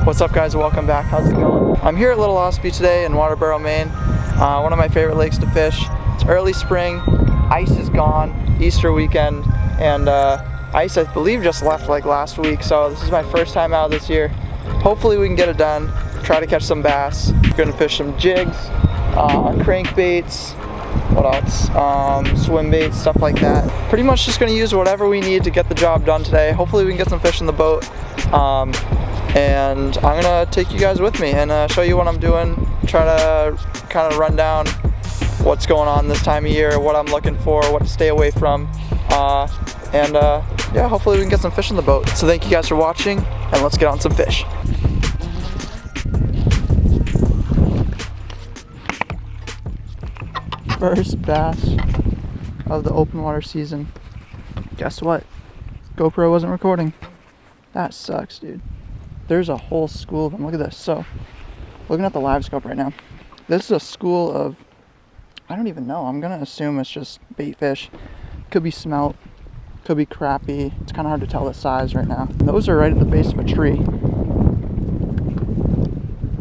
What's up, guys? Welcome back. How's it going? I'm here at Little Ossipee today in Waterboro, Maine. One of my favorite lakes to fish. It's early spring, ice is gone, Easter weekend, and ice I believe just left like last week, so this is my first time out this year. Hopefully we can get it done, try to catch some bass. We're gonna fish some jigs, crankbaits, what else? Swim baits, stuff like that. Pretty much just gonna use whatever we need to get the job done today. Hopefully we can get some fish in the boat. And I'm gonna take you guys with me and show you what I'm doing, try to kind of run down what's going on this time of year, what I'm looking for, what to stay away from, yeah, hopefully we can get some fish in the boat. So thank you guys for watching, and let's get on some fish. First bass of the open water season. Guess what? GoPro wasn't recording. That sucks, dude. There's a whole school of them. Look at this. So, looking at the live scope right now, this is a school of, I don't even know. I'm gonna assume it's just bait fish. Could be smelt, could be crappie. It's kind of hard to tell the size right now. And those are right at the base of a tree.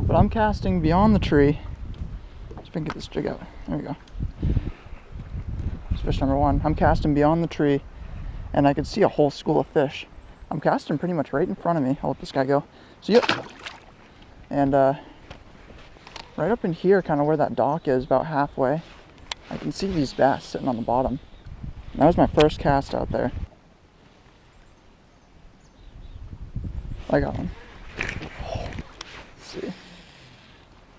But I'm casting beyond the tree. Let's see if I can get this jig out. There we go. It's fish number one. I'm casting beyond the tree, and I can see a whole school of fish. I'm casting pretty much right in front of me. I'll let this guy go. So yep. And right up in here, kind of where that dock is, about halfway, I can see these bass sitting on the bottom. That was my first cast out there. I got one. Let's see.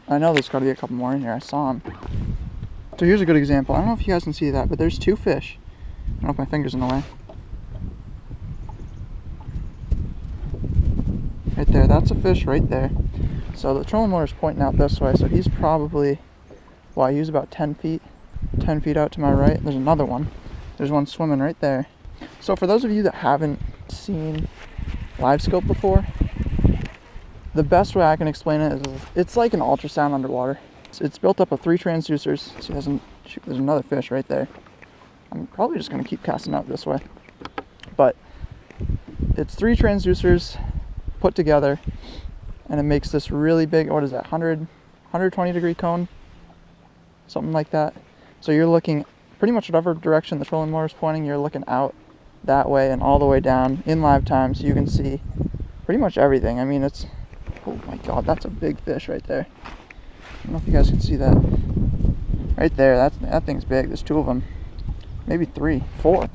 I know there's got to be a couple more in here. I saw them. So here's a good example. I don't know if you guys can see that, but there's two fish. I don't know if my finger's in the way. Right there, that's a fish right there. So the trolling motor is pointing out this way, so he's probably, well, he was about 10 feet out to my right. There's another one. There's one swimming right there. So for those of you that haven't seen live scope before, the best way I can explain it is it's like an ultrasound underwater. It's built up of 3 transducers. See, there's another fish right there. I'm probably just gonna keep casting out this way. But it's 3 transducers put together, and it makes this really big, what is that, 120 degree cone, something like that. So you're looking pretty much whatever direction the trolling motor is pointing, you're looking out that way and all the way down in live time, so you can see pretty much everything. I mean, it's, oh my god, that's a big fish right there. I don't know if you guys can see that right there. That thing's big. There's 2 of them, maybe 3, 4.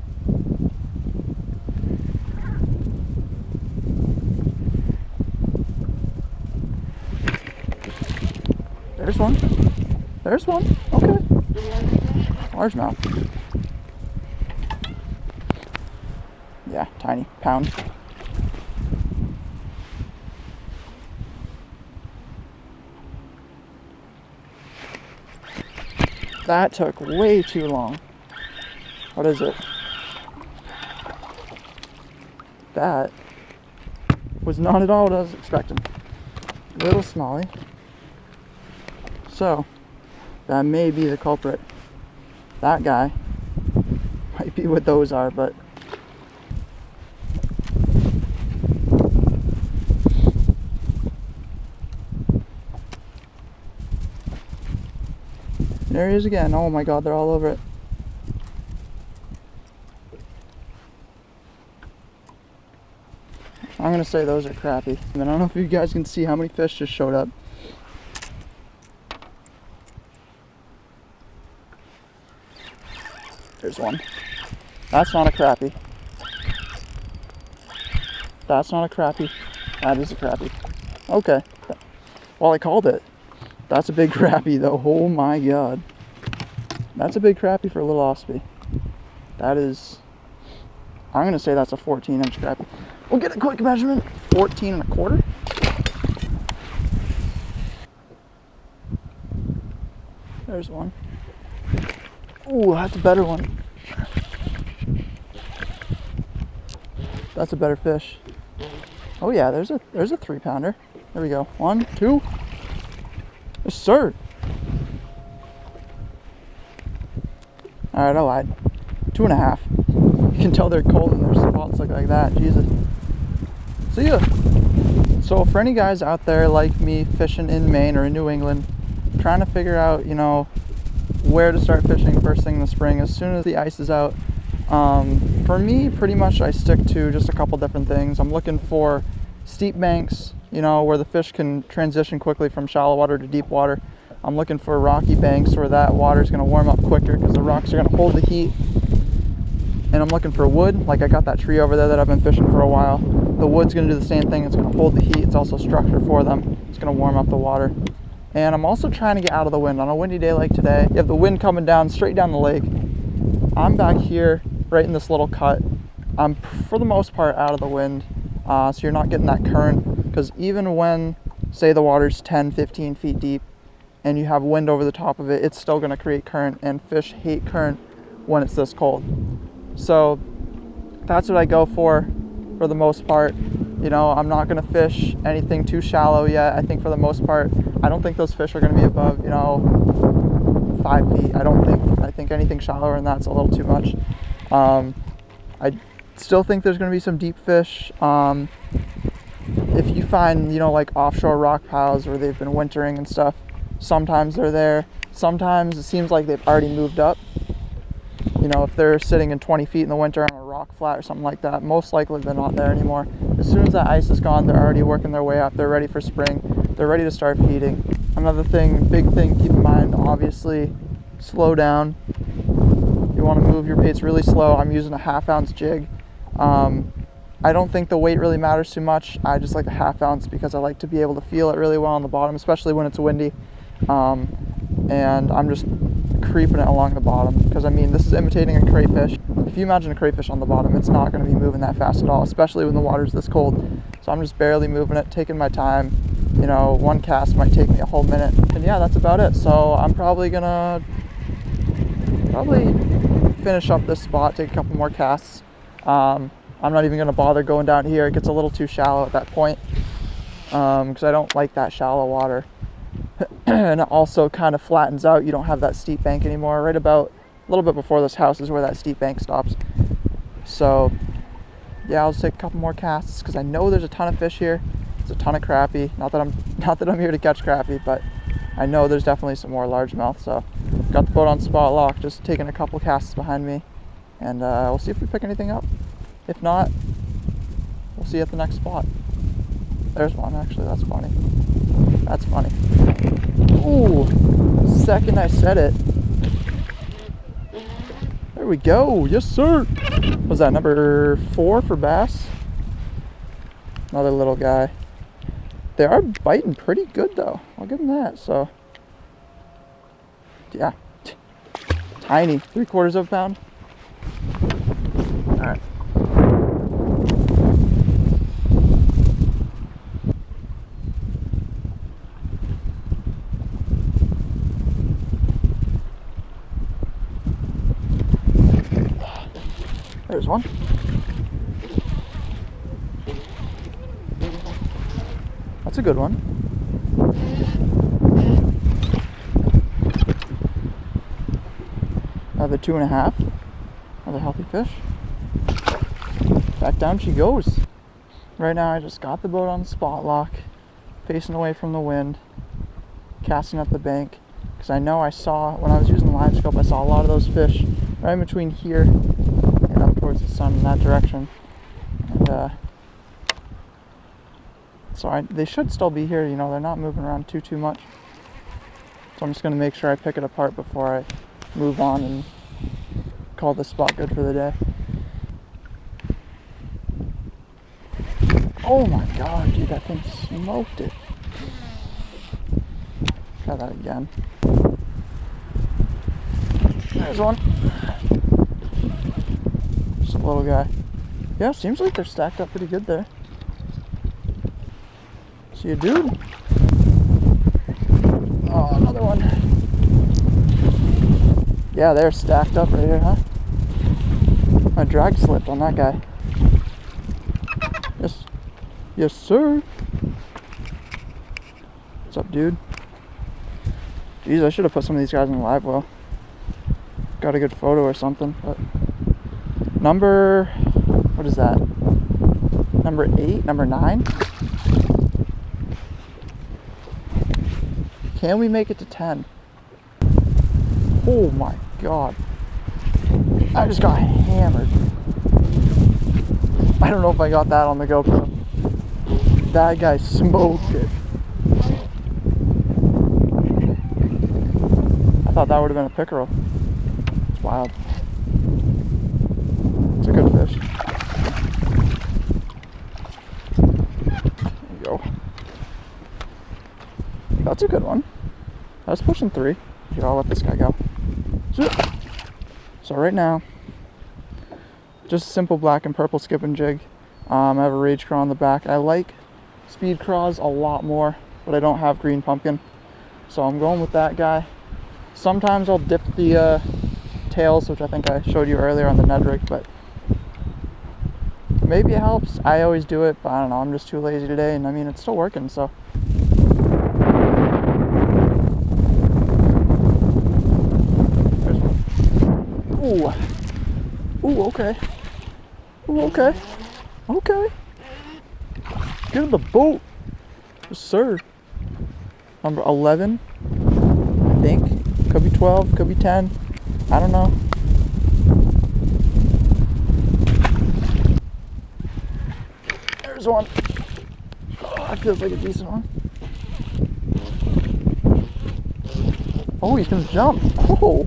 There's one. There's one. Okay. Largemouth. Yeah, tiny. Pound. That took way too long. What is it? That was not at all what I was expecting. Little smallie. So, that may be the culprit. That guy might be what those are, but there he is again. Oh my god, they're all over it. I'm gonna say those are crappy. And then I don't know if you guys can see how many fish just showed up. There's one. That's not a crappie. That's not a crappie. That is a crappie. Okay. Well, I called it. That's a big crappie though. Oh my god. That's a big crappie for a Little Ossipee. That is, I'm gonna say that's a 14-inch crappie. We'll get a quick measurement. 14 1/4. There's one. Ooh, that's a better one. That's a better fish. Oh yeah, there's a 3-pounder. There we go. 1, 2. Yes, sir. Alright, I lied. 2.5. You can tell they're cold and their spots look like that. Jesus. See ya. So for any guys out there like me fishing in Maine or in New England, trying to figure out, you know, where to start fishing first thing in the spring as soon as the ice is out, for me, pretty much I stick to just a couple different things. I'm looking for steep banks, you know, where the fish can transition quickly from shallow water to deep water. I'm looking for rocky banks where that water is going to warm up quicker because the rocks are going to hold the heat. And I'm looking for wood, like I got that tree over there that I've been fishing for a while. The wood's going to do the same thing. It's going to hold the heat. It's also structure for them. It's going to warm up the water. And I'm also trying to get out of the wind. On a windy day like today, you have the wind coming down straight down the lake. I'm back here right in this little cut. I'm for the most part out of the wind, so you're not getting that current, because even when, say, the water's 10-15 feet deep and you have wind over the top of it, it's still going to create current, and fish hate current when it's this cold. So that's what I go for the most part. You know, I'm not going to fish anything too shallow yet. I think for the most part, I don't think those fish are going to be above, you know, 5 feet. I think anything shallower than that's a little too much. I still think there's going to be some deep fish. If you find, you know, like offshore rock piles where they've been wintering and stuff, sometimes they're there. Sometimes it seems like they've already moved up. You know, if they're sitting in 20 feet in the winter on a rock flat or something like that, most likely they're not there anymore. As soon as that ice is gone, they're already working their way up. They're ready for spring. They're ready to start feeding. Another thing, big thing, keep in mind, obviously, slow down. You want to move your baits really slow. I'm using a 1/2 ounce jig. I don't think the weight really matters too much. I just like a 1/2 ounce because I like to be able to feel it really well on the bottom, especially when it's windy. And I'm just creeping it along the bottom, because I mean, this is imitating a crayfish. If you imagine a crayfish on the bottom, it's not going to be moving that fast at all, especially when the water's this cold. So I'm just barely moving it, taking my time. You know, one cast might take me a whole minute, and yeah, that's about it. So I'm probably gonna finish up this spot, take a couple more casts. I'm not even gonna bother going down here. It gets a little too shallow at that point, because I don't like that shallow water. And it also kind of flattens out. You don't have that steep bank anymore. Right about a little bit before this house is where that steep bank stops. So yeah, I'll just take a couple more casts because I know there's a ton of fish here. There's a ton of crappie. Not that I'm here to catch crappie, but I know there's definitely some more largemouth. So got the boat on spot lock, just taking a couple casts behind me, and we'll see if we pick anything up. If not, we'll see you at the next spot. There's one, actually. That's funny. That's funny. Ooh, second I said it. There we go. Yes, sir. Was that number 4 for bass? Another little guy. They are biting pretty good, though. I'll give them that. So, yeah. Tiny. 3/4 of a pound. All right. There's one. That's a good one. Another 2.5. Another healthy fish. Back down she goes. Right now I just got the boat on spot lock, facing away from the wind, casting up the bank, because I know I saw, when I was using the line scope, I saw a lot of those fish right in between here and up towards the sun in that direction. And so they should still be here. You know, they're not moving around too much. So I'm just going to make sure I pick it apart before I move on and call this spot good for the day. Oh my god, dude, that thing smoked it. Try that again. There's one. Just a little guy. Yeah, seems like they're stacked up pretty good there. See a dude. Oh, another one. Yeah, they're stacked up right here, huh? My drag slipped on that guy. Yes. Yes, sir. What's up, dude? Jeez, I should have put some of these guys in the live well. Got a good photo or something, but number, what is that? Number 8, number 9? Can we make it to 10? Oh my God. I just got hammered. I don't know if I got that on the GoPro. That guy smoked it. I thought that would have been a pickerel. It's wild. It's a good fish. There you go. That's a good one. I was pushing 3. Here, I'll let this guy go. So right now, just a simple black and purple skip and jig. I have a rage craw on the back. I like speed craws a lot more, but I don't have green pumpkin. So I'm going with that guy. Sometimes I'll dip the tails, which I think I showed you earlier on the Ned rig, but maybe it helps. I always do it, but I don't know, I'm just too lazy today, and I mean, it's still working, so. Ooh. Ooh, okay. Ooh, okay. Okay. Get in the boat. Yes, sir. Number 11, I think. Could be 12, could be 10. I don't know. There's one. Oh, that feels like a decent one. Oh, he's gonna jump. Oh.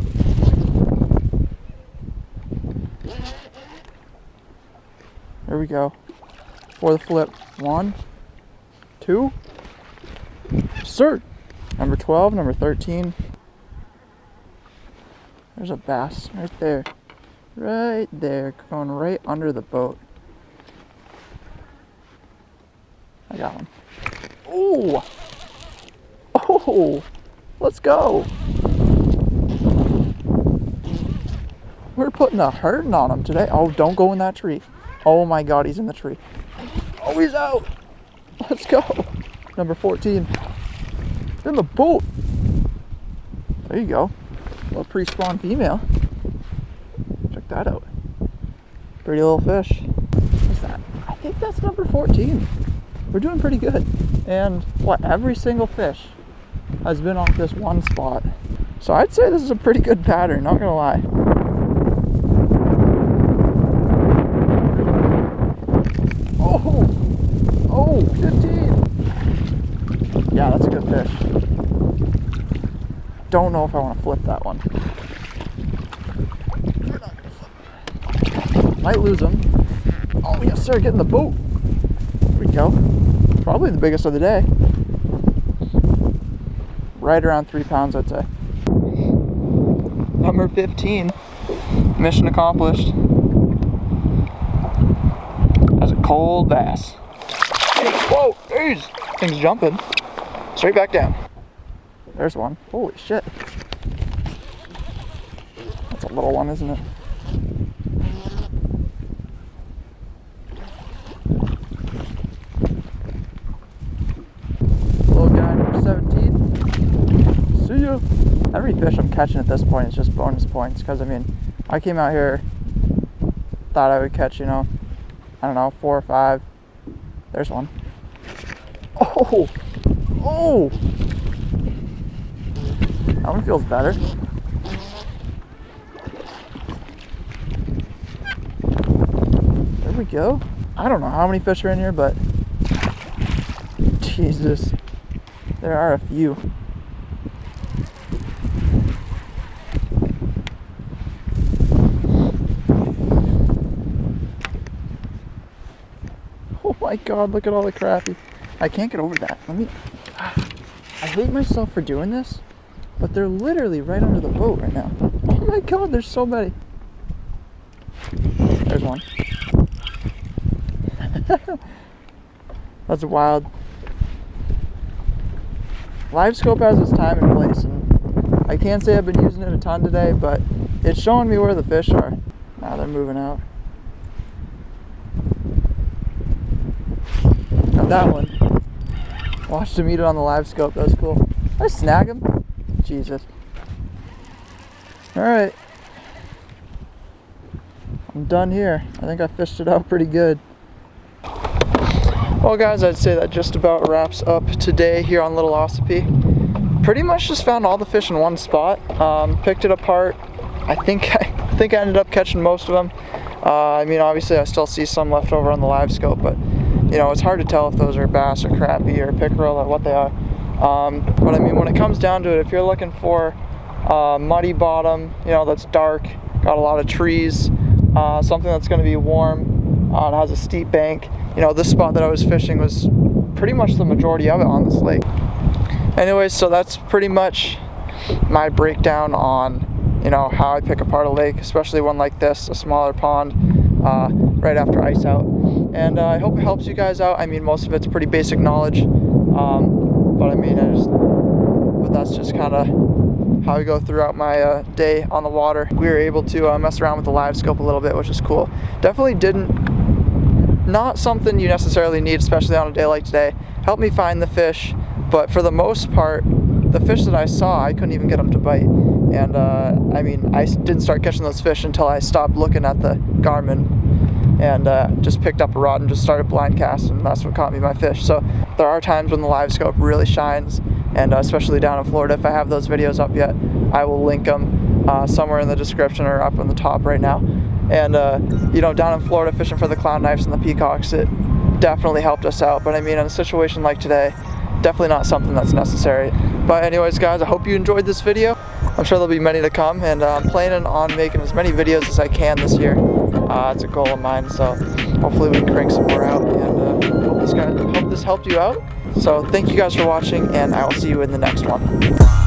There we go. For the flip. 1, 2. Sir. Number 12, number 13. There's a bass right there. Right there. Going right under the boat. I got one. Oh! Oh! Let's go! We're putting a hurting on him today. Oh, don't go in that tree. Oh my God, he's in the tree. Oh, he's out. Let's go. Number 14. In the boat. There you go. A little pre-spawn female. Check that out. Pretty little fish. What's that? I think that's number 14. We're doing pretty good. And what, every single fish has been off this one spot. So I'd say this is a pretty good pattern, not gonna lie. Oh, 15. Yeah, that's a good fish. Don't know if I want to flip that one. We're not gonna flip. Might lose him. Oh, yes, sir, get in the boat. There we go. Probably the biggest of the day. Right around 3 pounds, I'd say. Number 15. Mission accomplished. That's a cold bass. Whoa, there's things jumping. Straight back down. There's one. Holy shit. That's a little one, isn't it? Little guy, number 17. See ya. Every fish I'm catching at this point is just bonus points, because I mean, I came out here, thought I would catch, you know, I don't know, 4 or 5. There's one. Oh! Oh! That one feels better. There we go. I don't know how many fish are in here, but Jesus, there are a few. Oh my God, look at all the crappie. I can't get over that. I hate myself for doing this, but they're literally right under the boat right now. Oh my God, there's so many. There's one. That's wild. Live scope has its time and place, and I can't say I've been using it a ton today, but it's showing me where the fish are. Now they're moving out. Got that one. Watched him eat it on the live scope. That was cool. Did I snag him? Jesus. Alright. I'm done here. I think I fished it out pretty good. Well guys, I'd say that just about wraps up today here on Little Ossipee. pretty much just found all the fish in one spot. Picked it apart. I think I ended up catching most of them. I mean, obviously I still see some left over on the live scope, but you know, it's hard to tell if those are bass or crappie or pickerel or what they are. But I mean, when it comes down to it, if you're looking for muddy bottom, you know, that's dark, got a lot of trees, something that's going to be warm, it has a steep bank, you know, this spot that I was fishing was pretty much the majority of it on this lake. Anyways, so that's pretty much my breakdown on, you know, how I pick apart a lake, especially one like this, a smaller pond, right after ice out. And I hope it helps you guys out. I mean, most of it's pretty basic knowledge, but I mean, but that's just kind of how I go throughout my day on the water. We were able to mess around with the live scope a little bit, which is cool. Definitely not something you necessarily need, especially on a day like today. Helped me find the fish, but for the most part, the fish that I saw, I couldn't even get them to bite. And I mean, I didn't start catching those fish until I stopped looking at the Garmin and just picked up a rod and just started blind casting, and that's what caught me my fish. So there are times when the live scope really shines, and especially down in Florida. If I have those videos up yet, I will link them somewhere in the description or up on the top right now. And you know, down in Florida fishing for the clown knives and the peacocks, it definitely helped us out. But I mean, in a situation like today, definitely not something that's necessary. But anyways, guys, I hope you enjoyed this video. I'm sure there'll be many to come, and I'm planning on making as many videos as I can this year. It's a goal of mine, so hopefully we can crank some more out, and hope this helped you out. So thank you guys for watching, and I will see you in the next one.